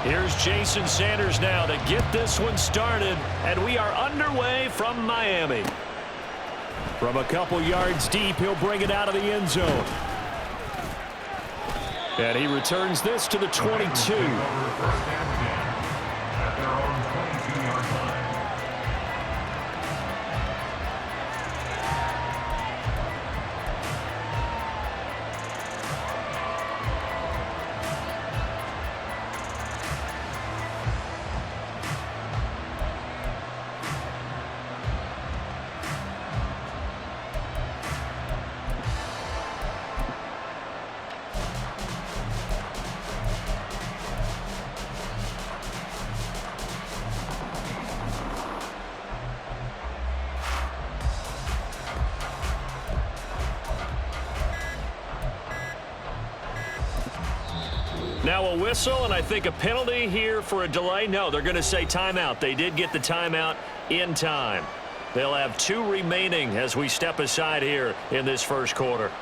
Here's Jason Sanders now to get this one started, and we are underway from Miami. From a couple yards deep, he'll bring it out of the end zone. And he returns this to the 22. Now a whistle, and I think a penalty here for a delay. No, they're going to say timeout. They did get the timeout in time. They'll have 2 remaining as we step aside here in this first quarter.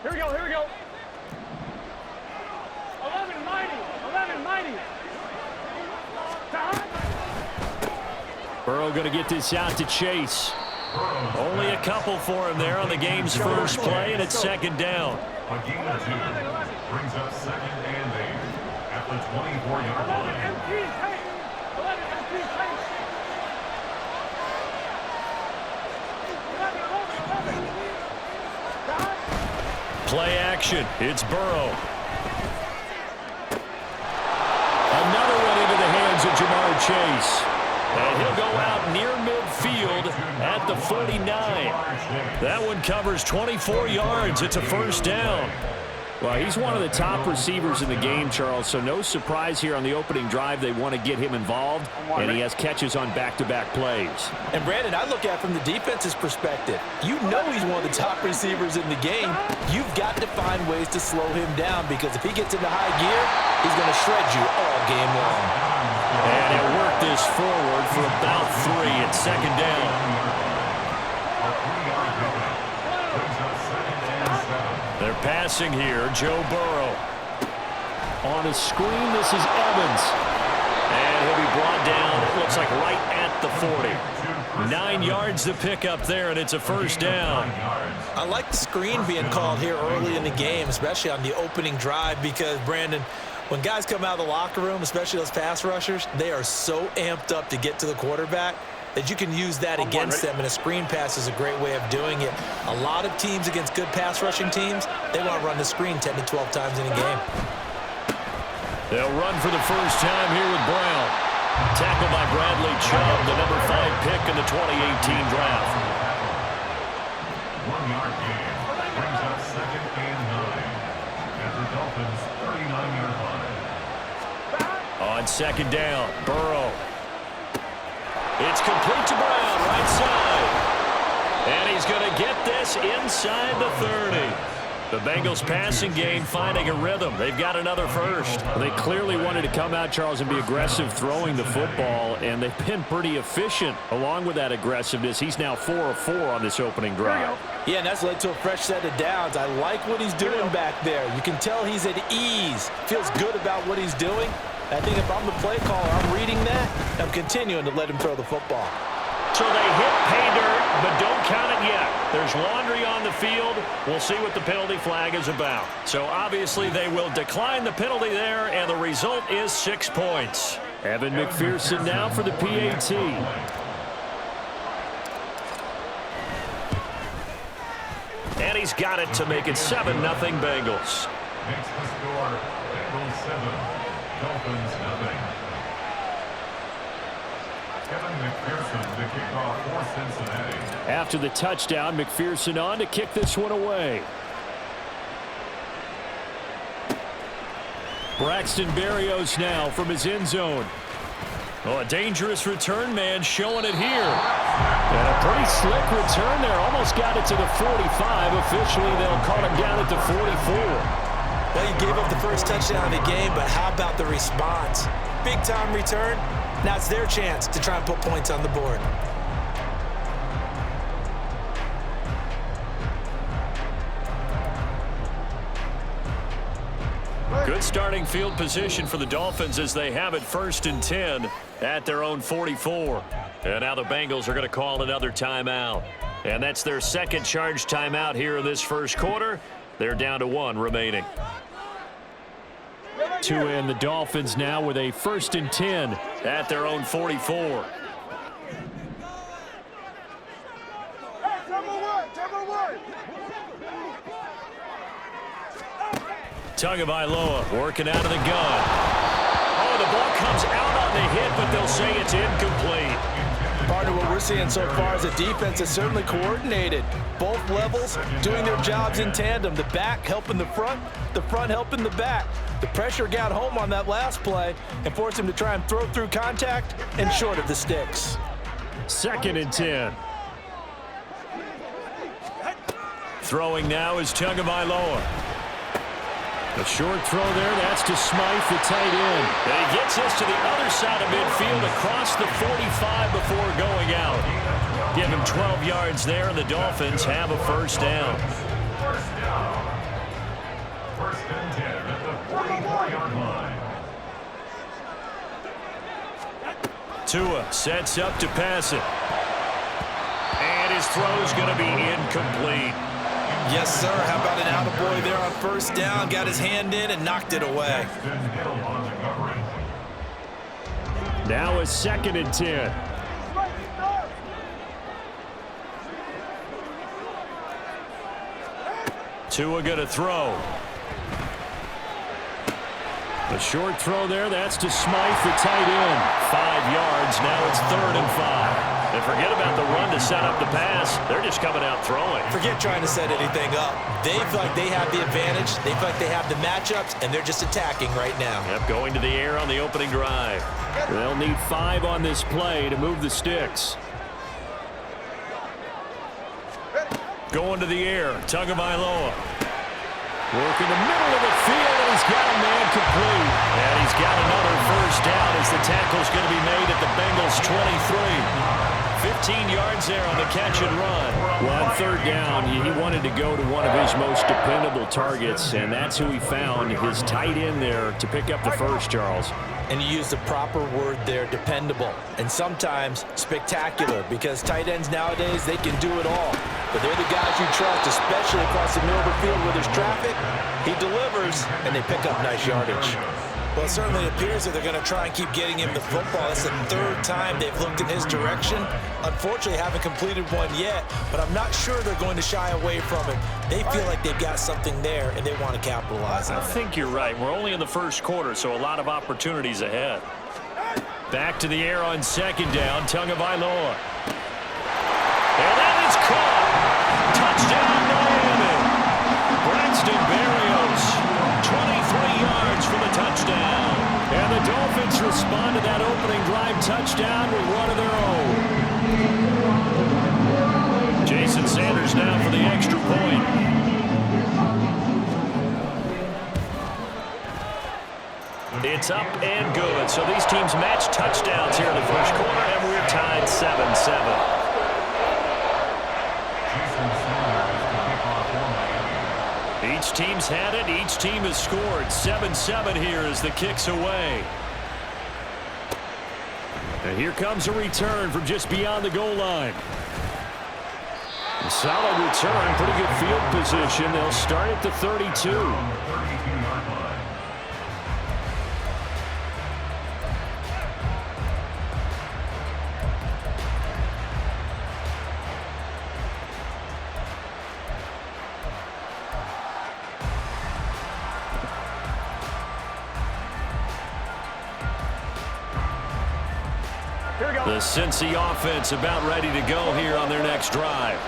Here we go, here we go. 11-90, 11-90. Burrow going to get this out to Chase. Only a couple for him there on the game's first play, and it's second down. A gain of 2 brings up second and 8 at the 24-yard line. Play action. It's Burrow. Another one into the hands of Jamar Chase. And he'll go out near midfield at the 49. That one covers 24 yards. It's a first down. Well, he's one of the top receivers in the game, Charles, so no surprise here on the opening drive. They want to get him involved, and he has catches on back-to-back plays. And, Brandon, I look at it from the defense's perspective. You know he's one of the top receivers in the game. You've got to find ways to slow him down because if he gets into high gear, he's going to shred you all game long. And he'll work this forward for about 3 at second down. They're passing here. Joe Burrow. On a screen, this is Evans. And he'll be brought down, it looks like right at the 40. 9 yards to pick up there, and it's a first down. I like the screen being called here early in the game, especially on the opening drive, because, Brandon, when guys come out of the locker room, especially those pass rushers, they are so amped up to get to the quarterback that you can use that against them, and a screen pass is a great way of doing it. A lot of teams against good pass rushing teams, they want to run the screen 10 to 12 times in a game. They'll run for the first time here with Brown. Tackled by Bradley Chubb, the number 5 pick in the 2018 draft. 1 yard gain brings up second and 9 at the Dolphins' 39-yard line. On second down, Burrow. It's complete to Brown, right side. And he's going to get this inside the 30. The Bengals passing game finding a rhythm. They've got another first. They clearly wanted to come out, Charles, and be aggressive throwing the football, and they've been pretty efficient along with that aggressiveness. He's now 4 of 4 on this opening drive. Yeah, and that's led to a fresh set of downs. I like what he's doing back there. You can tell he's at ease, feels good about what he's doing. I think if I'm the play caller, I'm reading that, I'm continuing to let him throw the football. So they hit pay dirt, but don't count it yet. There's laundry on the field. We'll see what the penalty flag is about. So obviously they will decline the penalty there, and the result is 6 points. Evan McPherson now for the PAT. And he's got it to make it 7-0 Bengals. Makes the score Bengals 7, Dolphins 0. Evan McPherson to kick off for Cincinnati. After the touchdown, McPherson on to kick this one away. Braxton Berrios now from his end zone. Oh, a dangerous return man showing it here. And a pretty slick return there. Almost got it to the 45. Officially, they'll call him down at the 44. Well, you gave up the first touchdown of the game, but how about the response? Big-time return. Now it's their chance to try and put points on the board. Good starting field position for the Dolphins as they have it 1st and 10 at their own 44. And now the Bengals are going to call another timeout. And that's their second charge timeout here in this first quarter. They're down to 1 remaining. To end the Dolphins now with a 1st and 10 at their own 44. Tagovailoa working out of the gun. Oh, the ball comes out on the hit, but they'll say it's incomplete. Partner, what we're seeing so far is the defense is certainly coordinated. Both levels doing their jobs in tandem. The back helping the front helping the back. The pressure got home on that last play and forced him to try and throw through contact and short of the sticks. 2nd and 10. Throwing now is Tagovailoa. A short throw there, that's to Smythe, the tight end. And he gets this to the other side of midfield across the 45 before going out. Give him 12 yards there, and the Dolphins have a first down. First down. 1st and 10 at the 44-yard line. Tua sets up to pass it. And his throw's going to be incomplete. Yes, sir. How about an attaboy there on 1st down? Got his hand in and knocked it away. Now a 2nd and 10. Tua going to throw. A short throw there. That's to Smythe, the tight end. 5 yards. Now it's 3rd and 5. And forget about the run to set up the pass. They're just coming out throwing. Forget trying to set anything up. They feel like they have the advantage. They feel like they have the matchups, and they're just attacking right now. Yep, going to the air on the opening drive. They'll need 5 on this play to move the sticks. Going to the air, Tagovailoa. Work in the middle of the field, and he's got a man complete. And he's got another first down as the tackle's going to be made at the Bengals' 23. 15 yards there on the catch and run. Well, on 3rd down, he wanted to go to one of his most dependable targets, and that's who he found, his tight end there, to pick up the first, Charles. And you use the proper word there, dependable, and sometimes spectacular, because tight ends nowadays, they can do it all. But they're the guys you trust, especially across the middle of the field where there's traffic. He delivers, and they pick up nice yardage. Well, it certainly appears that they're going to try and keep getting him the football. It's the 3rd time they've looked in his direction. Unfortunately, haven't completed one yet, but I'm not sure they're going to shy away from it. They feel like they've got something there, and they want to capitalize on it. I think you're right. We're only in the first quarter, so a lot of opportunities ahead. Back to the air on 2nd down, Tagovailoa. And that is caught. Touchdown, Miami. Braxton Berrios, 23 yards for the touchdown. And the Dolphins respond to that opening drive touchdown with one of their own. Jason Sanders now for the extra point. It's up and good. So these teams match touchdowns here in the first quarter, and we're tied 7-7. Each team's had it. Each team has scored. 7-7 here as the kick's away. And here comes a return from just beyond the goal line. A solid return. Pretty good field position. They'll start at the 32. The Cincy offense about ready to go here on their next drive.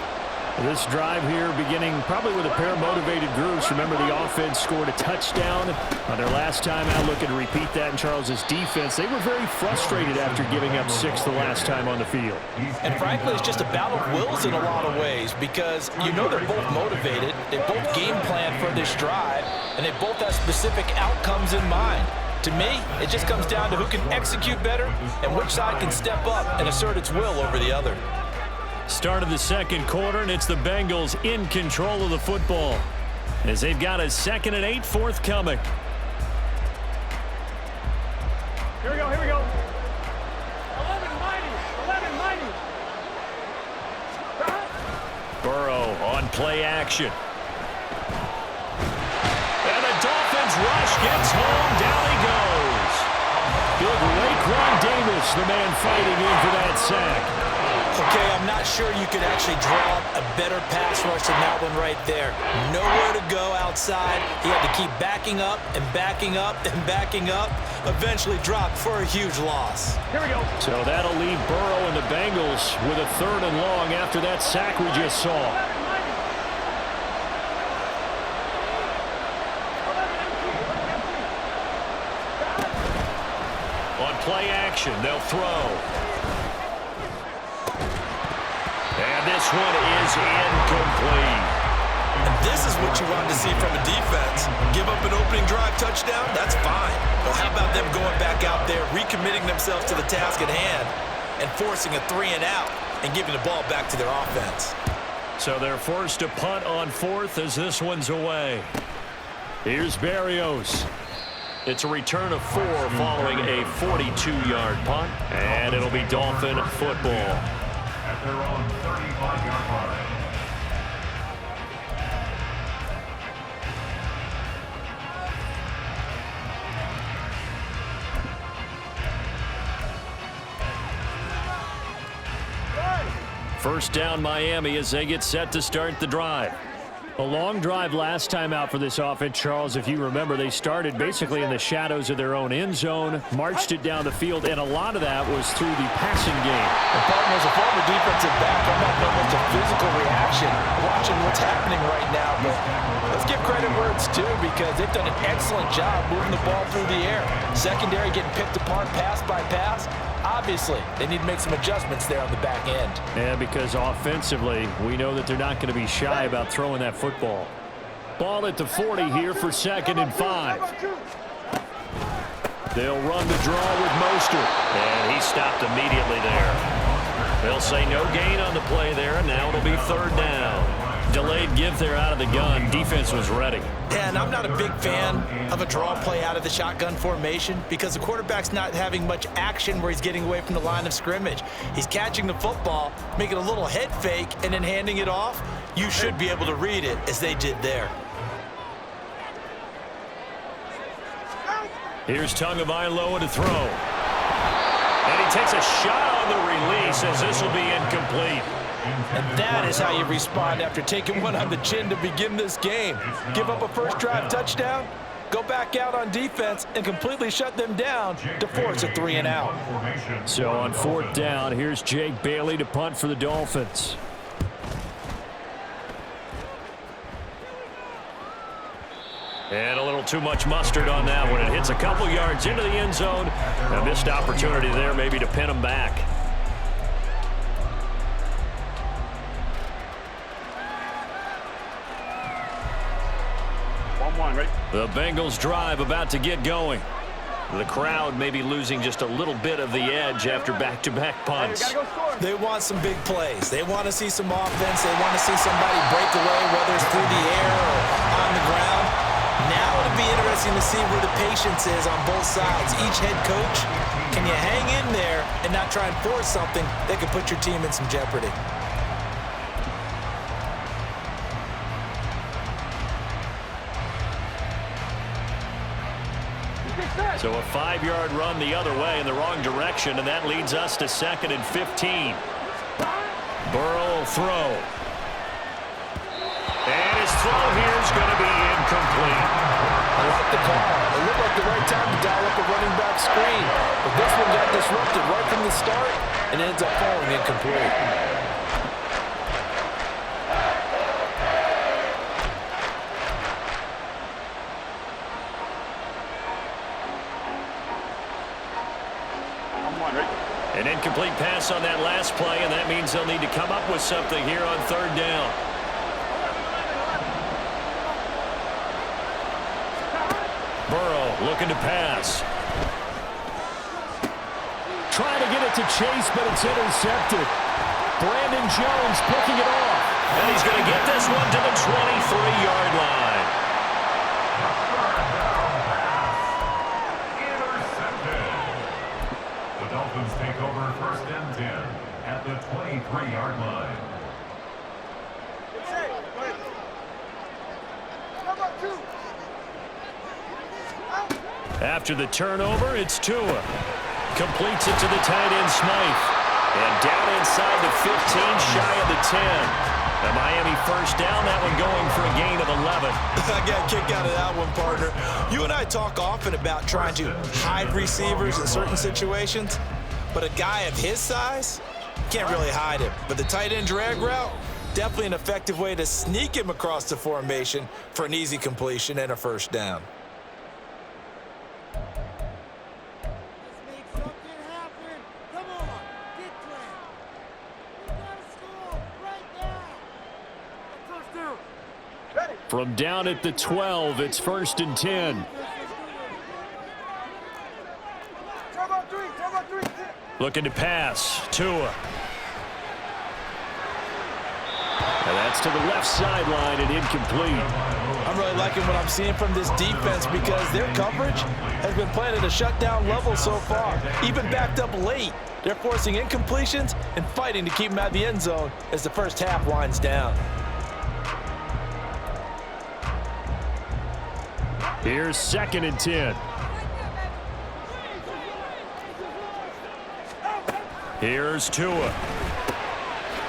This drive here beginning probably with a pair of motivated groups. Remember, the offense scored a touchdown on their last time out. Looking to repeat that in Charles's defense. They were very frustrated after giving up 6 the last time on the field. And frankly, it's just a battle of wills in a lot of ways because you know they're both motivated. They both game plan for this drive, and they both have specific outcomes in mind. To me, it just comes down to who can execute better and which side can step up and assert its will over the other. Start of the second quarter, and it's the Bengals in control of the football as they've got a 2nd and 8 forthcoming. Here we go, here we go. 11 mighty, 11 mighty. Burrow on play action. And the Dolphins rush gets home. Down he goes. Big Raekwon Davis, the man fighting in for that sack. Okay, I'm not sure you could actually draw up a better pass rush than that one right there. Nowhere to go outside. He had to keep backing up and backing up and backing up. Eventually dropped for a huge loss. Here we go. So that'll leave Burrow and the Bengals with a 3rd and long after that sack we just saw. On play action, they'll throw. And this one is incomplete. And this is what you want to see from a defense. Give up an opening drive touchdown, that's fine. But how about them going back out there, recommitting themselves to the task at hand, and forcing a 3 and out and giving the ball back to their offense. So they're forced to punt on 4th as this one's away. Here's Berrios. It's a return of 4 following a 42-yard punt, and it'll be Dolphin football. At their own 35-yard line. First down Miami as they get set to start the drive. A long drive last time out for this offense, Charles. If you remember, they started basically in the shadows of their own end zone, marched it down the field, and a lot of that was through the passing game. And partner, as a former defensive back, I'm not almost a physical reaction watching what's happening right now. But let's give credit where it's due because they've done an excellent job moving the ball through the air. Secondary getting picked apart pass by pass. Obviously, they need to make some adjustments there on the back end. And because offensively, we know that they're not going to be shy about throwing that football. Ball at the 40 here for 2nd and 5. They'll run the draw with Mostert. And he stopped immediately there. They'll say no gain on the play there, and now it'll be 3rd down. Delayed give there out of the gun. Defense was ready. And I'm not a big fan of a draw play out of the shotgun formation because the quarterback's not having much action where he's getting away from the line of scrimmage. He's catching the football, making a little head fake, and then handing it off. You should be able to read it as they did there. Here's Tagovailoa to throw. And he takes a shot on the release as this will be incomplete. And that is how you respond after taking one on the chin to begin this game. Give up a first drive touchdown, go back out on defense, and completely shut them down to force a 3 and out. So on 4th down, here's Jake Bailey to punt for the Dolphins. And a little too much mustard on that one. It hits a couple yards into the end zone. A missed opportunity there maybe to pin them back. The Bengals drive about to get going. The crowd may be losing just a little bit of the edge after back-to-back punts. They want some big plays. They want to see some offense. They want to see somebody break away, whether it's through the air or on the ground. Now it'll be interesting to see where the patience is on both sides. Each head coach, can you hang in there and not try and force something that could put your team in some jeopardy? So a 5-yard run the other way in the wrong direction, and that leads us to 2nd and 15. Burrow will throw. And his throw here is going to be incomplete. I like the call. It looked like the right time to dial up a running back screen. But this one got disrupted right from the start and ends up falling incomplete. An incomplete pass on that last play, and that means they'll need to come up with something here on third down. Burrow looking to pass. Trying to get it to Chase, but it's intercepted. Brandon Jones picking it off. And he's going to get this one to the 23-yard line. Dolphins take over first and 10 at the 23-yard line. After the turnover, it's Tua. Completes it to the tight end, Smythe. And down inside the 15, shy of the 10. The Miami first down, that one going for a gain of 11. I got a kick out of that one, partner. You and I talk often about trying to hide receivers in certain situations, but a guy of his size can't really hide him. But the tight end drag route, definitely an effective way to sneak him across the formation for an easy completion and a first down. From down at the 12, it's first and 10. Looking to pass. Tua. And that's to the left sideline and incomplete. I'm really liking what I'm seeing from this defense because their coverage has been playing at a shutdown level so far. Even backed up late, they're forcing incompletions and fighting to keep them out of the end zone as the first half winds down. Here's second and 10. Here's Tua.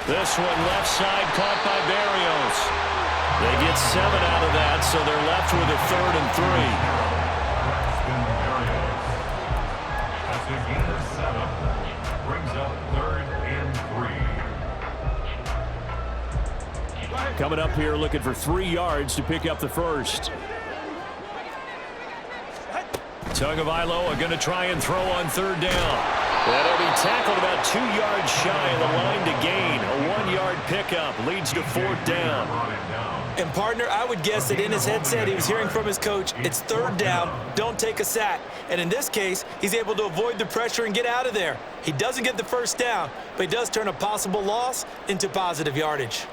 This one left side caught by Barrios. They get 7 out of that, so they're left with a 3rd and 3. That's a gain of 7. Brings up 3rd and 3. Coming up here looking for 3 yards to pick up the first. Tagovailoa going to try and throw on third down. That'll be tackled about 2 yards shy of the line to gain. A 1-yard pickup leads to 4th down. And, partner, I would guess that in his headset he was hearing from his coach, it's 3rd down, don't take a sack. And in this case, he's able to avoid the pressure and get out of there. He doesn't get the first down, but he does turn a possible loss into positive yardage.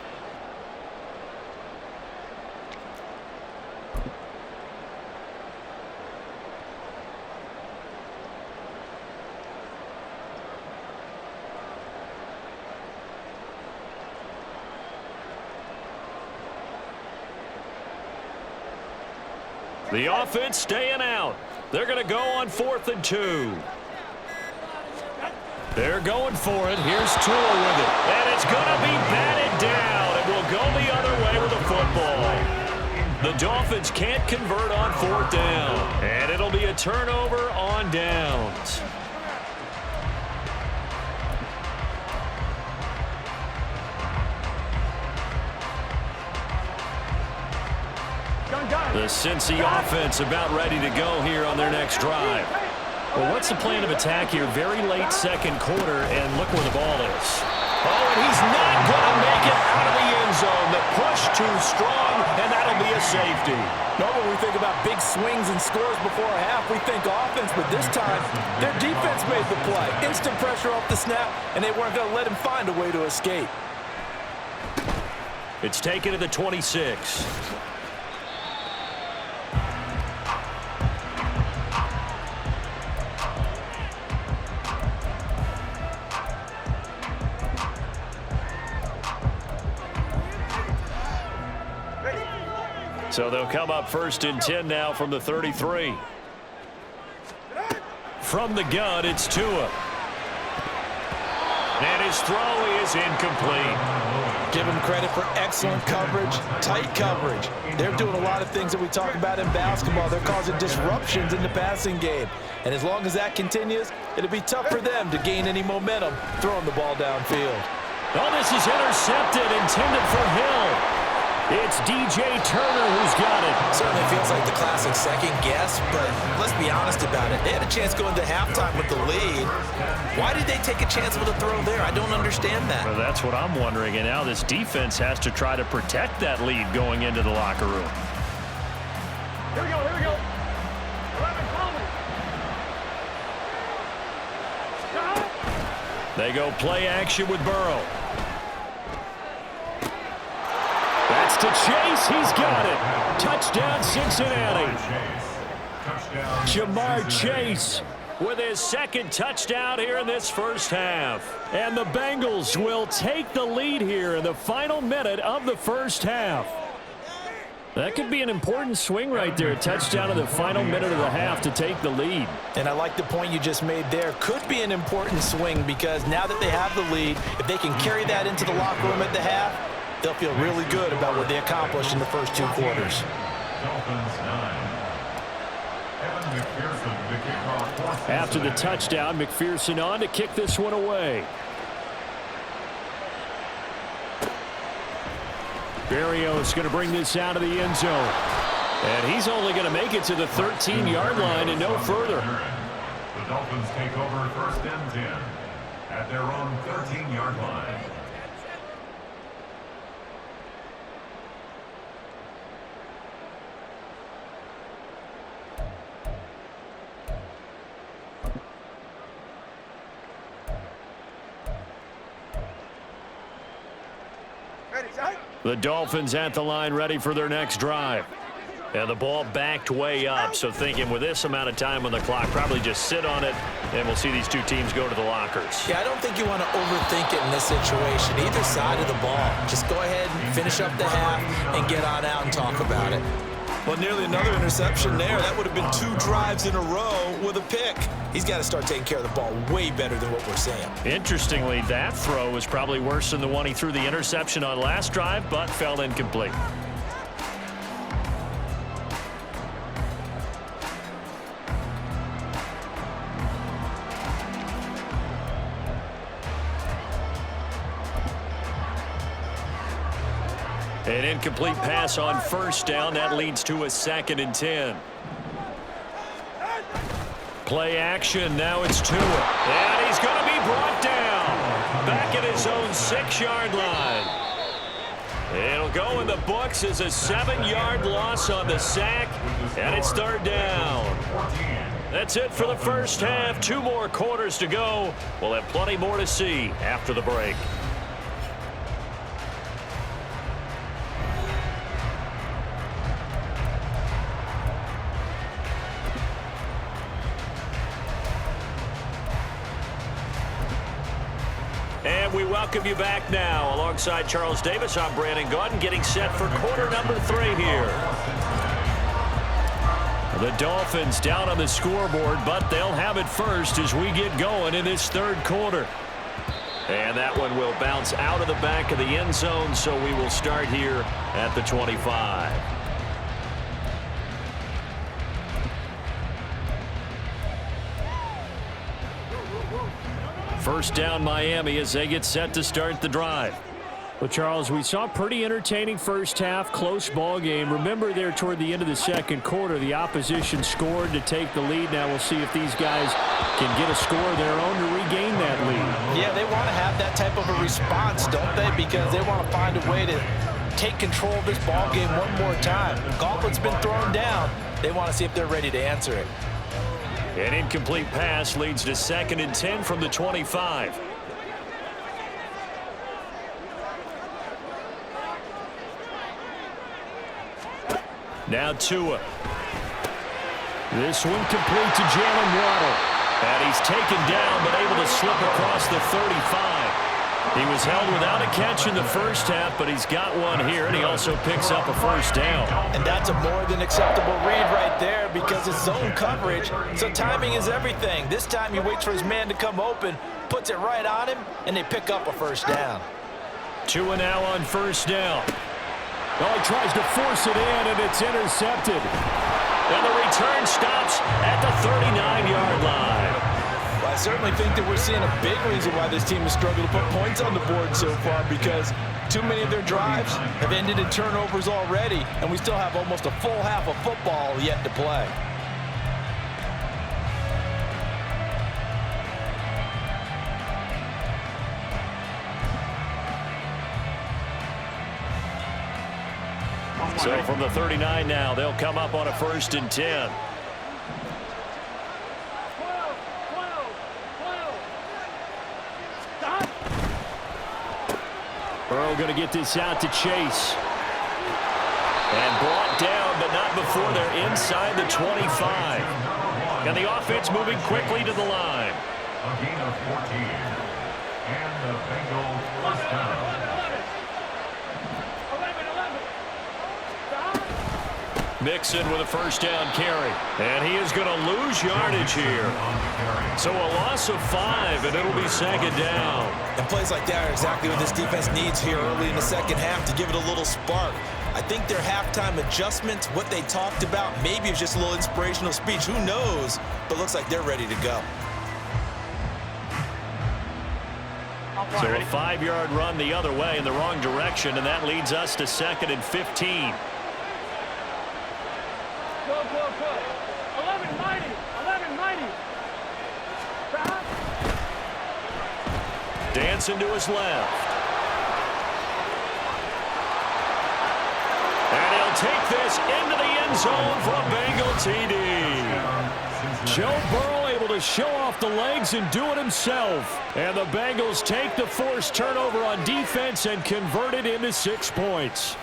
The offense staying out. They're going to go on 4th and 2. They're going for it. Here's Tua with it. And it's going to be batted down. It will go the other way with the football. The Dolphins can't convert on 4th down. And it'll be a turnover on downs. The Cincy offense about ready to go here on their next drive. Well, what's the plan of attack here? Very late second quarter, and look where the ball is. Oh, and he's not going to make it out of the end zone. The push too strong, and that'll be a safety. Normally, when we think about big swings and scores before a half, we think offense, but this time, their defense made the play. Instant pressure off the snap, and they weren't going to let him find a way to escape. It's taken to the 26. So they'll come up 1st and 10 now from the 33. From the gun, it's Tua. And his throw is incomplete. Give him credit for excellent coverage, tight coverage. They're doing a lot of things that we talk about in basketball. They're causing disruptions in the passing game. And as long as that continues, it'll be tough for them to gain any momentum throwing the ball downfield. Oh, this is intercepted, intended for Hill. It's DJ Turner who's got it. Certainly feels like the classic second guess, but let's be honest about it. They had a chance going to halftime with the lead. Why did they take a chance with a throw there? I don't understand that. Well, that's what I'm wondering, and now this defense has to try to protect that lead going into the locker room. Here we go, here we go. 11, call me. They go play action with Burrow. That's to Chase. He's got it. Touchdown, Cincinnati. Jamar Chase with his second touchdown here in this first half. And the Bengals will take the lead here in the final minute of the first half. That could be an important swing right there. Touchdown in the final minute of the half to take the lead. And I like the point you just made there. Could be an important swing because now that they have the lead, if they can carry that into the locker room at the half, they'll feel really good about what they accomplished in the first two quarters. After the touchdown, McPherson on to kick this one away. Berrios going to bring this out of the end zone. And he's only going to make it to the 13-yard line and no further. The Dolphins take over first and 10 at their own 13-yard line. The Dolphins at the line ready for their next drive. And the ball backed way up, so thinking with this amount of time on the clock, probably just sit on it, and we'll see these two teams go to the lockers. Yeah, I don't think you want to overthink it in this situation. Either side of the ball. Just go ahead and finish up the half and get on out and talk about it. Well, nearly another interception there. That would have been 2 drives in a row with a pick. He's got to start taking care of the ball way better than what we're seeing. Interestingly, that throw was probably worse than the one he threw the interception on last drive, but fell incomplete. An incomplete pass on first down. That leads to a 2nd and 10. Play action. Now it's Tua. And he's going to be brought down. Back at his own 6-yard line. It'll go in the books as a 7-yard loss on the sack. And it's 3rd down. That's it for the first half. 2 more quarters to go. We'll have plenty more to see after the break. And we welcome you back now. Alongside Charles Davis, I'm Brandon Gaudin, getting set for quarter number 3 here. The Dolphins down on the scoreboard, but they'll have it first as we get going in this 3rd quarter. And that one will bounce out of the back of the end zone, so we will start here at the 25. First down Miami as they get set to start the drive. Well, Charles, we saw a pretty entertaining first half, close ball game. Remember there toward the end of the 2nd quarter, the opposition scored to take the lead. Now we'll see if these guys can get a score of their own to regain that lead. Yeah, they want to have that type of a response, don't they? Because they want to find a way to take control of this ball game one more time. The gauntlet's been thrown down. They want to see if they're ready to answer it. An incomplete pass leads to 2nd and 10 from the 25. Now Tua. This one complete to Jalen Waddle. And he's taken down but able to slip across the 35. He was held without a catch in the first half, but he's got one here, and he also picks up a first down. And that's a more than acceptable read right there because it's zone coverage, so timing is everything. This time he waits for his man to come open, puts it right on him, and they pick up a first down. Tua now on first down. Oh, he tries to force it in, and it's intercepted. And the return stops at the 39-yard line. Well, I certainly think that we're seeing a big reason why this team has struggled to put points on the board so far, because too many of their drives have ended in turnovers already, and we still have almost a full half of football yet to play. So from the 39 now, they'll come up on a 1st and 10. Burrow going to get this out to Chase. And brought down, but not before they're inside the 25. And the offense moving quickly to the line. A gain of 14. And the Bengals first down. Mixon with a 1st down carry. And he is going to lose yardage here. So a loss of 5, and it'll be 2nd down. And plays like that are exactly what this defense needs here early in the second half to give it a little spark. I think their halftime adjustments, what they talked about, maybe it's just a little inspirational speech. Who knows? But looks like they're ready to go. So a 5-yard run the other way in the wrong direction, and that leads us to 2nd and 15. Go, go, go. 1190. 1190. Dancing to his left. And he'll take this into the end zone for a Bengal TD. Joe Burrow able to show off the legs and do it himself. And the Bengals take the forced turnover on defense and convert it into 6 points.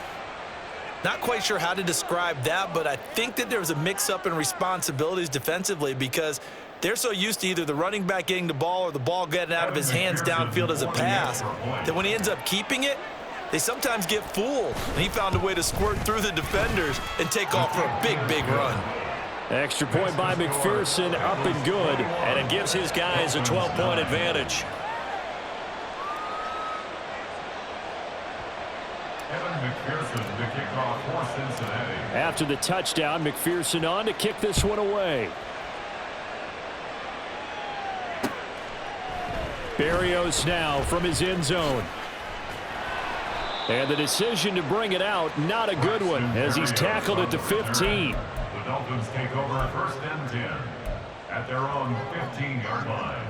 Not quite sure how to describe that, but I think that there was a mix-up in responsibilities defensively because they're so used to either the running back getting the ball or the ball getting out of his hands downfield as a pass that when he ends up keeping it, they sometimes get fooled. And he found a way to squirt through the defenders and take off for a big, big run. Extra point by McPherson, up and good, and it gives his guys a 12-point advantage. McPherson to kick off for Cincinnati. After the touchdown, McPherson on to kick this one away. Berrios now from his end zone. And the decision to bring it out, not a good one, as he's tackled at the 15. The Dolphins take over 1st and 10 at their own 15-yard line.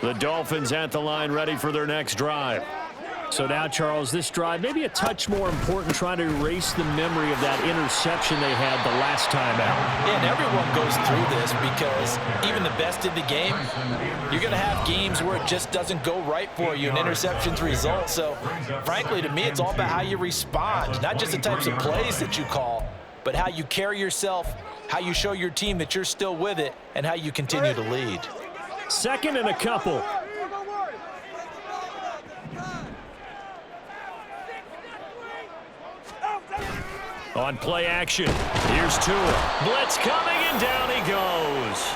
The Dolphins at the line ready for their next drive. So now, Charles, this drive maybe a touch more important, trying to erase the memory of that interception they had the last time out. Yeah, and everyone goes through this because even the best in the game, you're going to have games where it just doesn't go right for you and interceptions result. So, frankly, to me, it's all about how you respond, not just the types of plays that you call, but how you carry yourself, how you show your team that you're still with it, and how you continue to lead. 2nd and a couple. On play action, here's Tua. Blitz coming, and down he goes.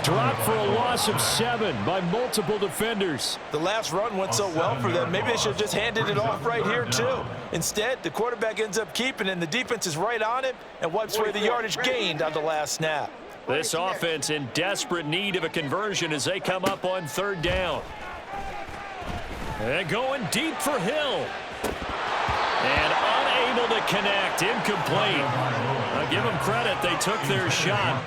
Dropped for a loss of 7 by multiple defenders. The last run went so well for them, maybe they should have just handed it off right here, too. Instead, the quarterback ends up keeping it, and the defense is right on it and wipes away the yardage gained on the last snap. This offense in desperate need of a conversion as they come up on 3rd down. And going deep for Hill. And unable to connect, incomplete. I'll give them credit, they took their shot.